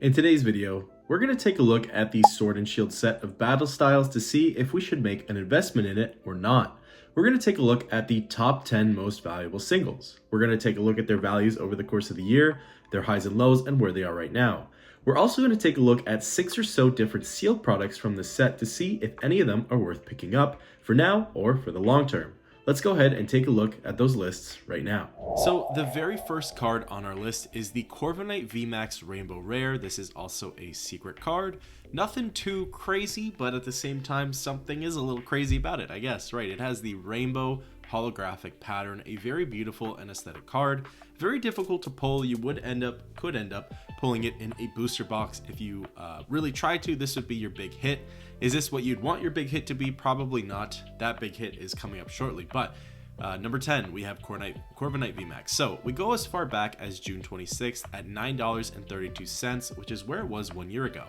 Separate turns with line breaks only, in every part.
In today's video, we're going to take a look at the Sword and Shield set of battle styles to see if we should make an investment in it or not. We're going to take a look at the top 10 most valuable singles. We're going to take a look at their values over the course of the year, their highs and lows, and where they are right now. We're also going to take a look at 6 or so different sealed products from the set to see if any of them are worth picking up for now or for the long term. Let's go ahead and take a look at those lists right now. So the very first card on our list is the Corviknight VMAX Rainbow Rare. This is also a secret card. Nothing too crazy, but at the same time, something is a little crazy about it, I guess, right? It has the rainbow holographic pattern, a very beautiful and aesthetic card. Very difficult to pull. You could end up pulling it in a booster box if you really try to. This would be your big hit. Is this what you'd want your big hit to be? Probably not. That big hit is coming up shortly, but number 10, we have Corviknight VMAX. So we go as far back as June 26th at $9.32, which is where it was 1 year ago.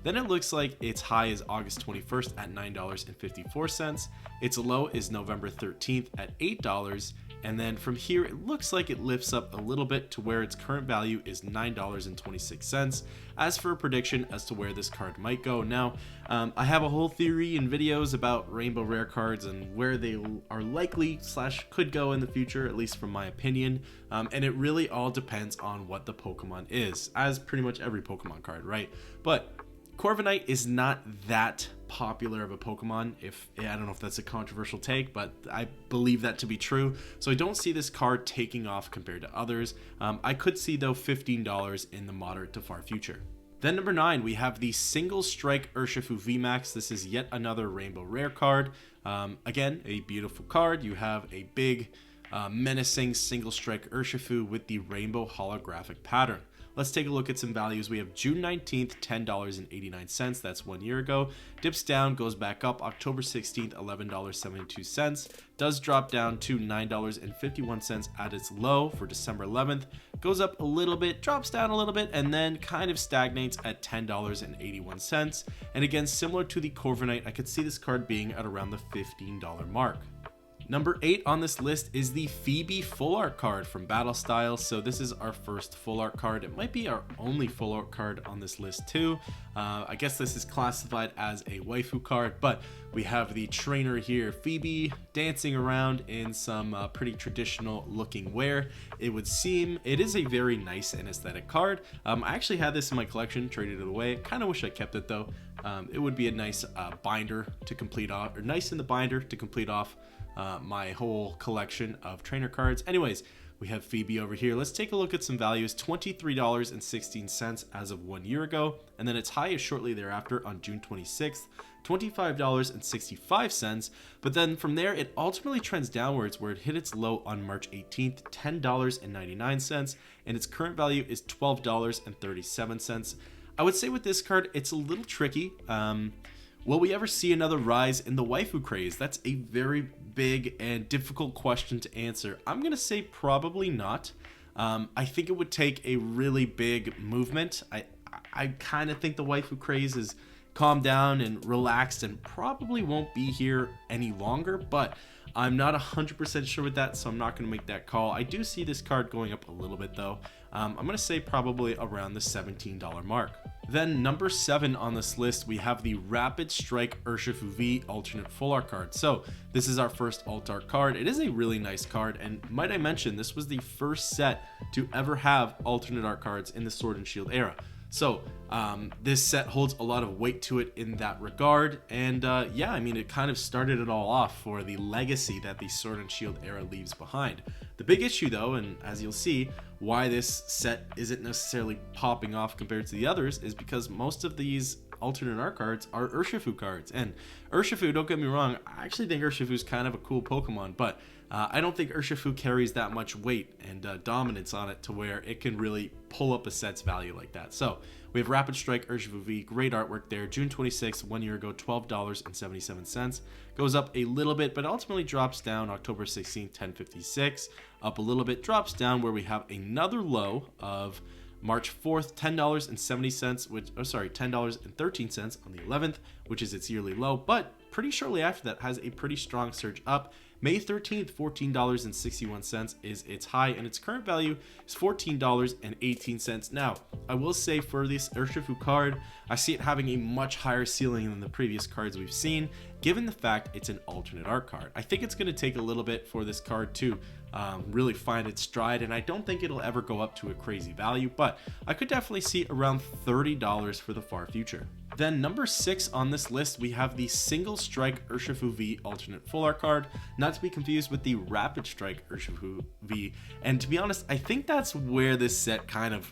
Then it looks like its high is August 21st at $9.54. Its low is November 13th at $8. And then from here, it looks like it lifts up a little bit to where its current value is $9.26. As for a prediction as to where this card might go, now I have a whole theory and videos about rainbow rare cards and where they are likely / could go in the future, at least from my opinion. And it really all depends on what the Pokemon is, as pretty much every Pokemon card, right? But Corviknight is not that popular of a Pokemon. I don't know if that's a controversial take, but I believe that to be true. So I don't see this card taking off compared to others. I could see though $15 in the moderate to far future. Then number 9, we have the Single Strike Urshifu VMAX. This is yet another rainbow rare card. Again, a beautiful card. You have a big menacing Single Strike Urshifu with the rainbow holographic pattern. Let's take a look at some values. We have June 19th, $10.89. That's 1 year ago. Dips down, goes back up. October 16th, $11.72. Does drop down to $9.51 at its low for December 11th. Goes up a little bit, drops down a little bit, and then kind of stagnates at $10.81. And again, similar to the Corviknight, I could see this card being at around the $15 mark. Number 8 on this list is the Phoebe Full Art card from Battle Styles. So this is our first full art card. It might be our only full art card on this list too. I guess this is classified as a waifu card, but we have the trainer here, Phoebe, dancing around in some pretty traditional looking wear. It would seem it is a very nice and aesthetic card. I actually had this in my collection, traded it away. Kind of wish I kept it though. It would be a nice binder to complete off, or nice in the binder to complete off my whole collection of trainer cards. Anyways, we have Phoebe over here. Let's take a look at some values. $23.16 as of 1 year ago, and then its high is shortly thereafter on June 26th, $25.65. But then from there, it ultimately trends downwards where it hit its low on March 18th, $10.99, and its current value is $12.37. I would say with this card, it's a little tricky. Will we ever see another rise in the waifu craze? That's a very big and difficult question to answer. I'm going to say probably not. I think it would take a really big movement. I kind of think the waifu craze is calmed down and relaxed and probably won't be here any longer, but I'm not 100% sure with that, so I'm not going to make that call. I do see this card going up a little bit though. I'm going to say probably around the $17 mark. Then number 7 on this list, we have the Rapid Strike Urshifu V alternate full art card. So this is our first alt art card. It is a really nice card, and might I mention, this was the first set to ever have alternate art cards in the Sword and Shield era. So this set holds a lot of weight to it in that regard, and yeah, I mean, it kind of started it all off for the legacy that the Sword and Shield era leaves behind. The big issue though, and as you'll see, why this set isn't necessarily popping off compared to the others is because most of these alternate art cards are Urshifu cards. And Urshifu, don't get me wrong, I actually think Urshifu is kind of a cool Pokemon, but I don't think Urshifu carries that much weight and dominance on it to where it can really pull up a set's value like that. So we have Rapid Strike Urshifu V, great artwork there. June 26th, 1 year ago, $12.77. Goes up a little bit, but ultimately drops down October 16th, $10.56. Up a little bit, drops down where we have another low of March 4th, $10.70, $10.13 on the 11th, which is its yearly low, but pretty shortly after that has a pretty strong surge up May 13th, $14.61 is its high, and its current value is $14.18. Now, I will say for this Urshifu card, I see it having a much higher ceiling than the previous cards we've seen, given the fact it's an alternate art card. I think it's going to take a little bit for this card to really find its stride, and I don't think it'll ever go up to a crazy value, but I could definitely see around $30 for the far future. Then number 6 on this list, we have the Single Strike Urshifu V alternate full art card, not to be confused with the Rapid Strike Urshifu V. And to be honest, I think that's where this set kind of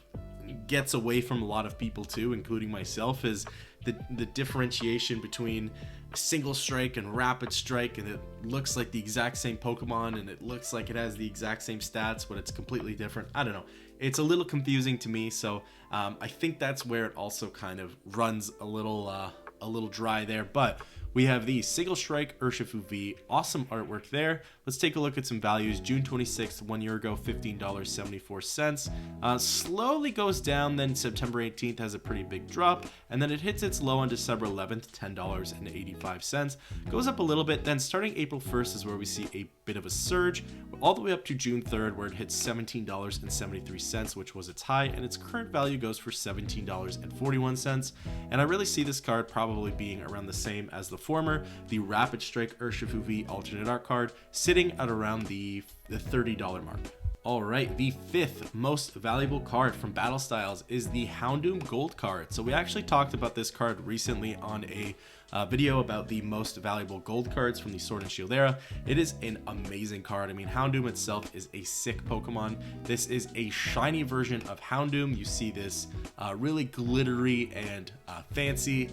gets away from a lot of people too, including myself, is the differentiation between Single Strike and Rapid Strike, and it looks like the exact same Pokemon and it looks like it has the exact same stats, but it's completely different. I don't know, it's a little confusing to me, so I think that's where it also kind of runs a little dry there. But we have the Single Strike Urshifu V, awesome artwork there. Let's take a look at some values. June 26th, 1 year ago, $15.74. Slowly goes down, then September 18th has a pretty big drop, and then it hits its low on December 11th, $10.85. Goes up a little bit, then starting April 1st is where we see a bit of a surge, all the way up to June 3rd, where it hits $17.73, which was its high, and its current value goes for $17.41. And I really see this card probably being around the same as the former, the Rapid Strike Urshifu V alternate art card, sitting at around the $30 mark. Alright, the 5th most valuable card from Battle Styles is the Houndoom Gold card. So we actually talked about this card recently on a video about the most valuable gold cards from the Sword and Shield era. It is an amazing card. I mean, Houndoom itself is a sick Pokemon. This is a shiny version of Houndoom. You see this really glittery and fancy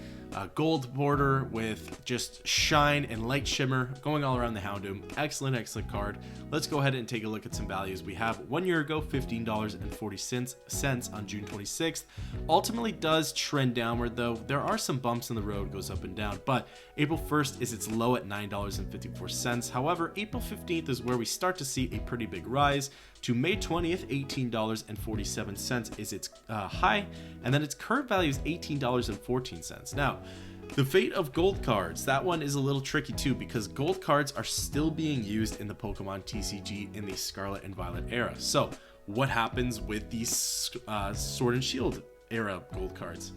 gold border with just shine and light shimmer going all around the Houndoom. Excellent, excellent card. Let's go ahead and take a look at some values. We have 1 year ago, $15.40 on June 26th. Ultimately does trend downward though. There are some bumps in the road, goes up and down, but April 1st is its low at $9.54. However, April 15th is where we start to see a pretty big rise. To May 20th, $18.47 is its high, and then its current value is $18.14. Now, the fate of gold cards, that one is a little tricky too, because gold cards are still being used in the Pokemon TCG in the Scarlet and Violet era. So what happens with these Sword and Shield era gold cards?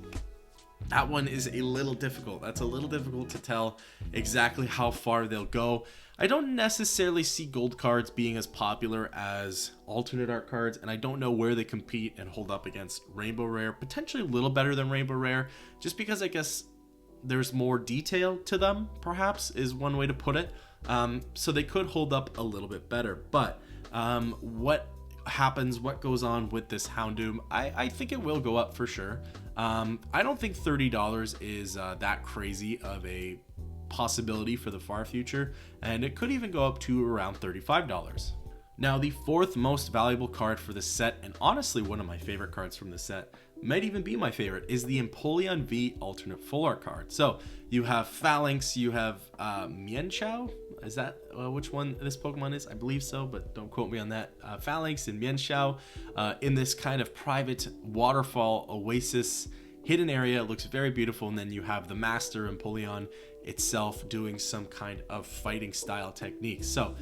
That one is a little difficult. That's a little difficult to tell exactly how far they'll go. I don't necessarily see gold cards being as popular as alternate art cards, and I don't know where they compete and hold up against Rainbow Rare. Potentially a little better than Rainbow Rare, just because I guess there's more detail to them, perhaps, is one way to put it. So they could hold up a little bit better. But what happens, what goes on with this Houndoom, I think it will go up for sure. I don't think $30 is that crazy of a possibility for the far future, and it could even go up to around $35. Now, the 4th most valuable card for this set, and honestly one of my favorite cards from this set, might even be my favorite, is the Empoleon V alternate full art card. So you have Phalanx, you have Mienshao. Is that which one this Pokemon is? I believe so, but don't quote me on that. Phalanx and Mienshao in this kind of private waterfall oasis hidden area. It looks very beautiful. And then you have the Master Empoleon itself doing some kind of fighting style technique. So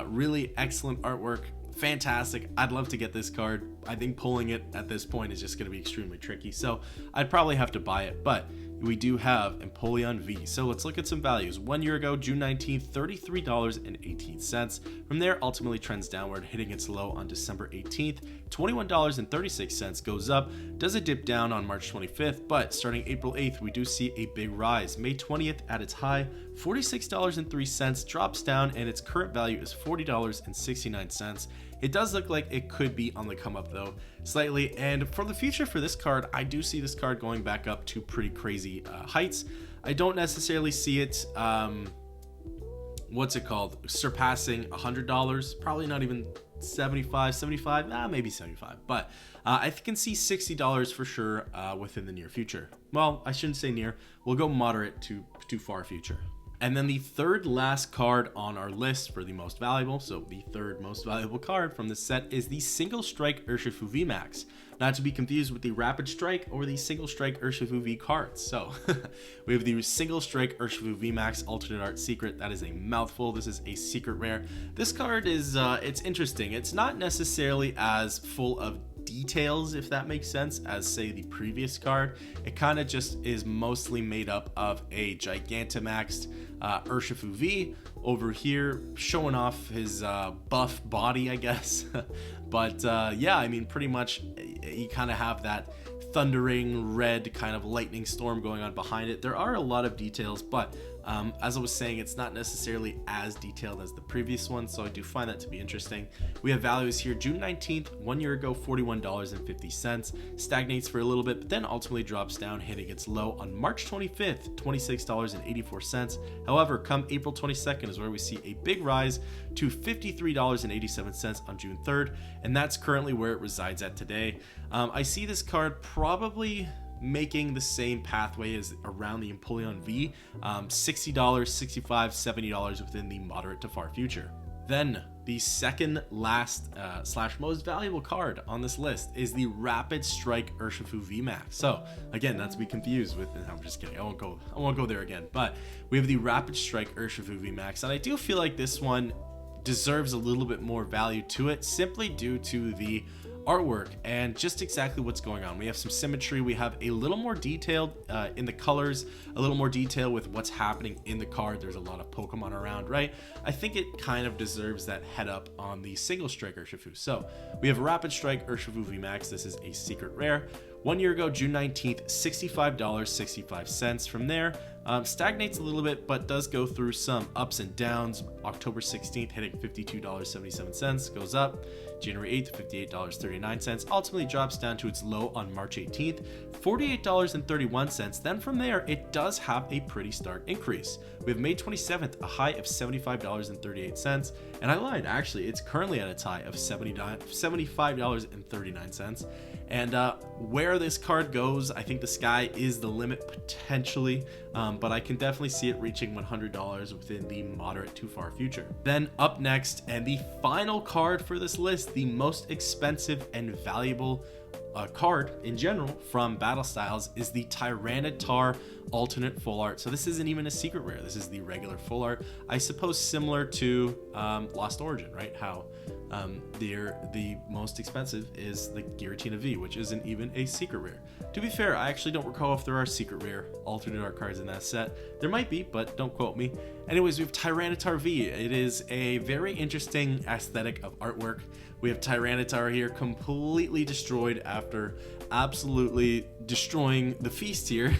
really excellent artwork. Fantastic. I'd love to get this card. I think pulling it at this point is just going to be extremely tricky, so I'd probably have to buy it, but we do have Empoleon V. So let's look at some values. 1 year ago, June 19th, $33.18. From there, ultimately trends downward, hitting its low on December 18th. $21.36 goes up, does a dip down on March 25th, but starting April 8th, we do see a big rise. May 20th at its high, $46.03, drops down, and its current value is $40.69. It does look like it could be on the come up though, slightly, and for the future for this card, I do see this card going back up to pretty crazy heights. I don't necessarily see it, surpassing $100, probably not even 75, maybe 75, but I can see $60 for sure within the near future. Well, I shouldn't say near, we'll go moderate to far future. And then the third last card on our list for the most valuable, so the third most valuable card from this set, is the Single Strike Urshifu VMAX. Not to be confused with the Rapid Strike or the Single Strike Urshifu V cards. So we have the Single Strike Urshifu VMAX Alternate Art Secret. That is a mouthful. This is a secret rare. This card is it's interesting. It's not necessarily as full of details, if that makes sense, as say the previous card. It kind of just is mostly made up of a Gigantamaxed Urshifu V over here, showing off his buff body, I guess. But yeah, I mean, pretty much you kind of have that thundering red kind of lightning storm going on behind it. There are a lot of details, but as I was saying, it's not necessarily as detailed as the previous one, so I do find that to be interesting. We have values here: June 19th, 1 year ago, $41.50, stagnates for a little bit, but then ultimately drops down, hitting its low on March 25th, $26.84. However, come April 22nd is where we see a big rise to $53.87 on June 3rd, and that's currently where it resides at today. I see this card probably making the same pathway as around the Empoleon V, $60, $65, $70 within the moderate to far future. Then the second last slash most valuable card on this list is the Rapid Strike Urshifu VMAX. So again, not to be confused with, I'm just kidding, I won't go there again, but we have the Rapid Strike Urshifu VMAX, and I do feel like this one deserves a little bit more value to it, simply due to the artwork and just exactly what's going on. We have some symmetry, we have a little more detailed in the colors, a little more detail with what's happening in the card. There's a lot of Pokemon around, right? I think it kind of deserves that head up on the Single Strike Urshifu. So we have Rapid Strike Urshifu VMAX. This is a secret rare. 1 year ago, June 19th, $65.65. From there, stagnates a little bit, but does go through some ups and downs. October 16th, hitting $52.77, goes up. January 8th, $58.39, ultimately drops down to its low on March 18th, $48.31. Then from there, it does have a pretty stark increase. We have May 27th, a high of $75.38, and I lied, actually, it's currently at its high of $75.39. And where this card goes, I think the sky is the limit potentially, but I can definitely see it reaching $100 within the moderate to far future. Then up next, and the final card for this list, the most expensive and valuable card in general from Battle Styles, is the Tyranitar alternate full art. So this isn't even a secret rare, this is the regular full art, I suppose similar to Lost Origin, right? How the most expensive is the Giratina V, which isn't even a secret rare. To be fair, I actually don't recall if there are secret rare alternate art cards in that set. There might be, but don't quote me. Anyways, we have Tyranitar V. It is a very interesting aesthetic of artwork. We have Tyranitar here completely destroyed after absolutely destroying the feast here,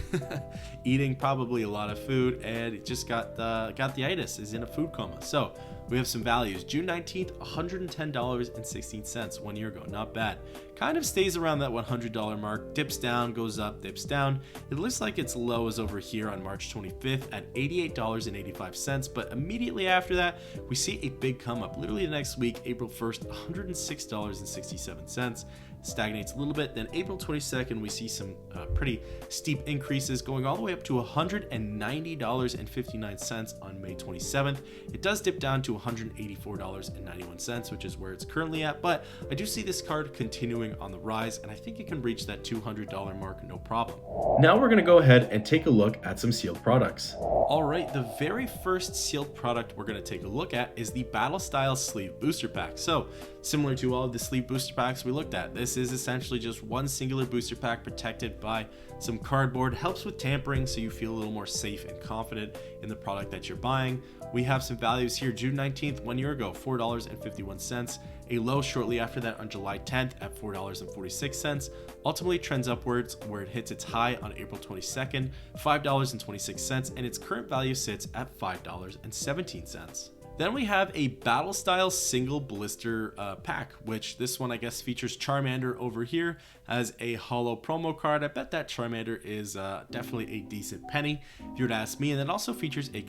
eating probably a lot of food, and it just got the itis, is in a food coma. So we have some values. June 19th, $110.16, 1 year ago, not bad. Kind of stays around that $100 mark, dips down, goes up, dips down. It looks like its low is over here on March 25th at $88.85, but immediately after that, we see a big come up. Literally the next week, April 1st, $106.67. Stagnates a little bit. Then April 22nd, we see some pretty steep increases going all the way up to $190.59 on May 27th. It does dip down to $184.91, which is where it's currently at, but I do see this card continuing on the rise, and I think it can reach that $200 mark no problem.
Now we're going to go ahead and take a look at some sealed products.
All right, the very first sealed product we're going to take a look at is the Battle Styles Sleeve Booster Pack. So similar to all of the sleeve booster packs we looked at, this is essentially just one singular booster pack protected by some cardboard. Helps with tampering, so you feel a little more safe and confident in the product that you're buying. We have some values here. June 19th, 1 year ago, $4.51. A low shortly after that on July 10th at $4.46. Ultimately trends upwards, where it hits its high on April 22nd, $5.26, and its current value sits at $5.17. Then we have a Battle Style single blister pack, which this one I guess features Charmander over here as a holo promo card. I bet that Charmander is definitely a decent penny if you were to ask me. And it also features a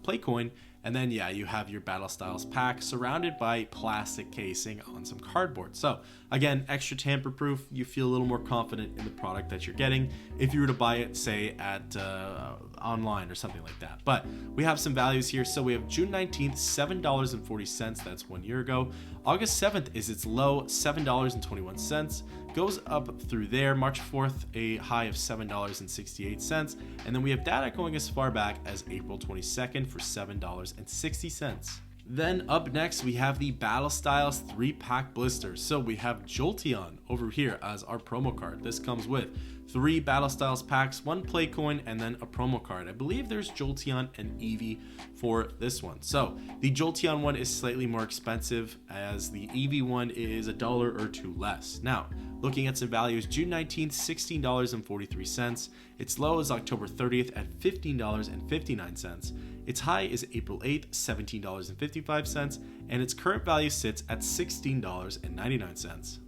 play coin And then, yeah, you have your Battle Styles pack surrounded by plastic casing on some cardboard. So again, extra tamper proof. You feel a little more confident in the product that you're getting if you were to buy it, say, at online or something like that. But we have some values here. So we have June 19th, $7.40. That's 1 year ago. August 7th is its low, $7.21. Goes up through there. March 4th, a high of $7.68. And then we have data going as far back as April 22nd for $7.60. Then up next, we have the Battle Styles 3-pack blisters. So we have Jolteon over here as our promo card. This comes with 3 Battle Styles packs, 1 play coin, and then a promo card. I believe there's Jolteon and Eevee for this one. So the Jolteon one is slightly more expensive, as the Eevee one is $1 or 2 less. Now, looking at some values, June 19th, $16.43. Its low is October 30th at $15.59. Its high is April 8th, $17.55, and its current value sits at $16.99.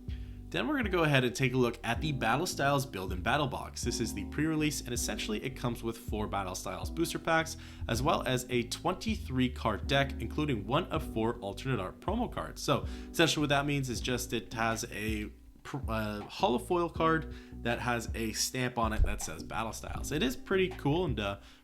Then we're going to go ahead and take a look at the Battle Styles Build and Battle Box. This is the pre-release, and essentially it comes with 4 Battle Styles booster packs, as well as a 23 card deck, including 1 of 4 alternate art promo cards. So essentially what that means is just it has a holofoil card that has a stamp on it that says Battle Styles. It is pretty cool and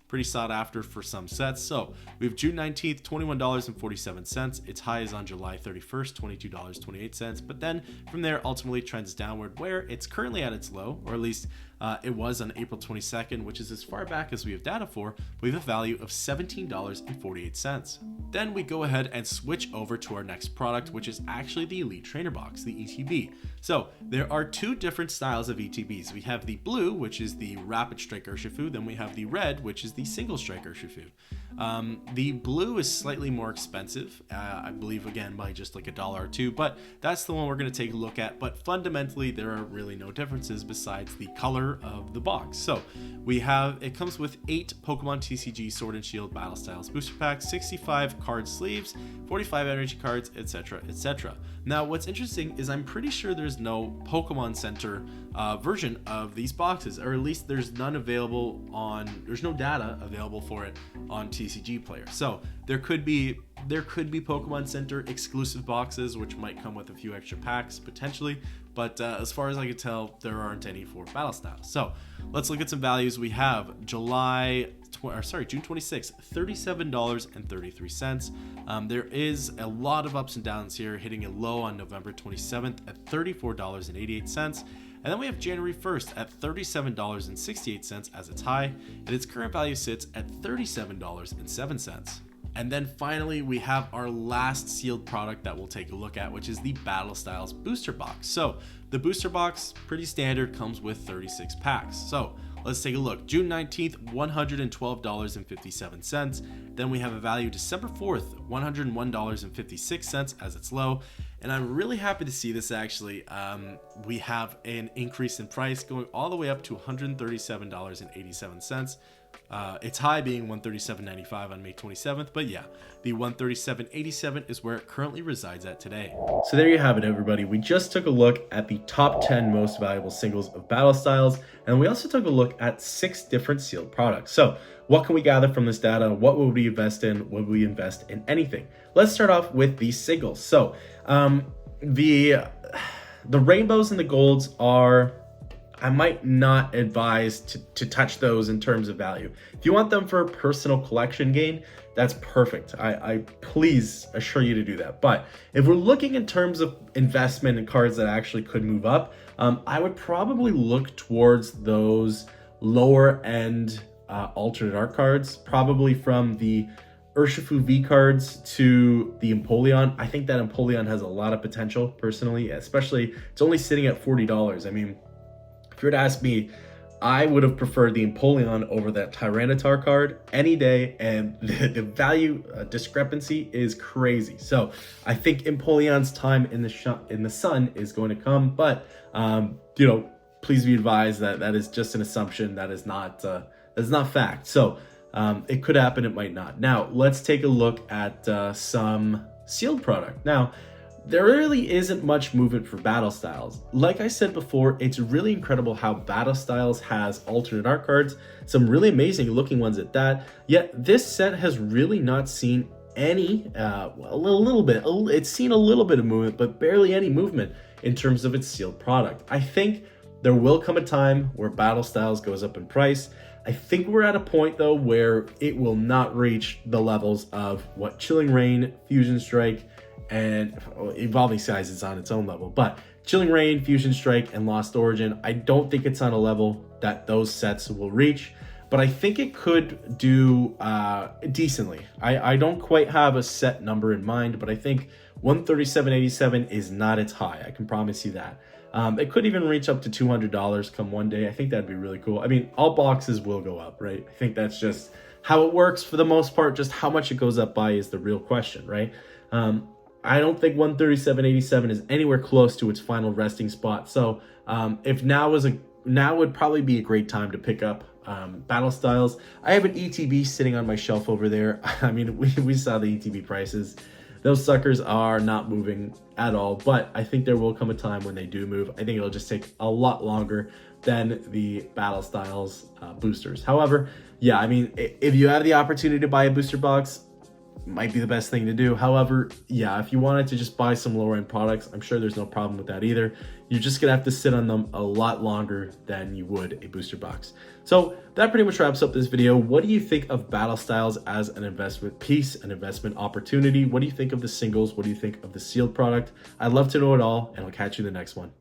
pretty sought after for some sets. So we have June 19th, $21.47. Its high is on July 31st, $22.28. But then from there, ultimately trends downward, where it's currently at its low, or at least it was on April 22nd, which is as far back as we have data for. We have a value of $17.48. Then we go ahead and switch over to our next product, which is actually the Elite Trainer Box, the ETB. So there are 2 different styles of ETBs. We have the blue, which is the Rapid Strike Urshifu. Then we have the red, which is the Single Strike Urshifu. The blue is slightly more expensive, I believe, again, by just like $1 or 2, but that's the one we're going to take a look at. But fundamentally, there are really no differences besides the color of the box. So it comes with 8 Pokemon TCG Sword and Shield Battle Styles booster packs, 65 card sleeves, 45 energy cards, etc., etc. Now, what's interesting is I'm pretty sure there's no Pokemon Center version of these boxes, or at least there's no data available for it on TCG Player. So there could be Pokemon Center exclusive boxes, which might come with a few extra packs potentially, but as far as I can tell, there aren't any for Battle Styles. So let's look at some values. We have June 26th, $37.33. There is a lot of ups and downs here, hitting a low on November 27th at $34.88. And then we have January 1st at $37.68 as its high, and its current value sits at $37.07. And then finally, we have our last sealed product that we'll take a look at, which is the Battle Styles Booster Box. So the booster box, pretty standard, comes with 36 packs. So let's take a look. June 19th, $112.57. Then we have a value December 4th, $101.56 as its low. And I'm really happy to see this actually. We have an increase in price going all the way up to $137.87. Its high being $137.95 on May 27th, but yeah, the $137.87 is where it currently resides at today.
So there you have it, everybody. We just took a look at the top 10 most valuable singles of Battle Styles, and we also took a look at 6 different sealed products. So what can we gather from this data? What would we invest in? Would we invest in anything? Let's start off with the singles. So the rainbows and the golds are, I might not advise to touch those in terms of value. If you want them for personal collection gain, that's perfect. I please assure you to do that. But if we're looking in terms of investment in cards that actually could move up, I would probably look towards those lower end alternate art cards, probably from the Urshifu V cards to the Empoleon. I think that Empoleon has a lot of potential personally, especially it's only sitting at $40. I mean, if you were to ask me, I would have preferred the Empoleon over that Tyranitar card any day, and the value discrepancy is crazy. So I think Empoleon's time in the sun is going to come, but please be advised that that is just an assumption. That is not fact. So it could happen, it might not. Now let's take a look at some sealed product. Now, there really isn't much movement for Battle Styles. Like I said before, it's really incredible how Battle Styles has alternate art cards, some really amazing looking ones at that, yet this set has really not seen any, a little bit, it's seen a little bit of movement, but barely any movement in terms of its sealed product. I think there will come a time where Battle Styles goes up in price. I think we're at a point though where it will not reach the levels of what Chilling Reign, Fusion Strike, and Evolving Skies is on its own level, but Chilling Reign, Fusion Strike, and Lost Origin, I don't think it's on a level that those sets will reach, but I think it could do decently. I don't quite have a set number in mind, but I think 137.87 is not its high. I can promise you that. It could even reach up to $200 come one day. I think that'd be really cool. I mean, all boxes will go up, right? I think that's just how it works for the most part. Just how much it goes up by is the real question, right? I don't think 137.87 is anywhere close to its final resting spot. So if now would probably be a great time to pick up Battle Styles. I have an ETB sitting on my shelf over there. I mean, we saw the ETB prices. Those suckers are not moving at all, but I think there will come a time when they do move. I think it'll just take a lot longer than the Battle Styles boosters. However, yeah, I mean, if you have the opportunity to buy a booster box, might be the best thing to do. However, yeah, if you wanted to just buy some lower end products, I'm sure there's no problem with that either. You're just gonna have to sit on them a lot longer than you would a booster box. So that pretty much wraps up this video. What do you think of Battle Styles as an investment piece, an investment opportunity? What do you think of the singles? What do you think of the sealed product? I'd love to know it all, and I'll catch you in the next one.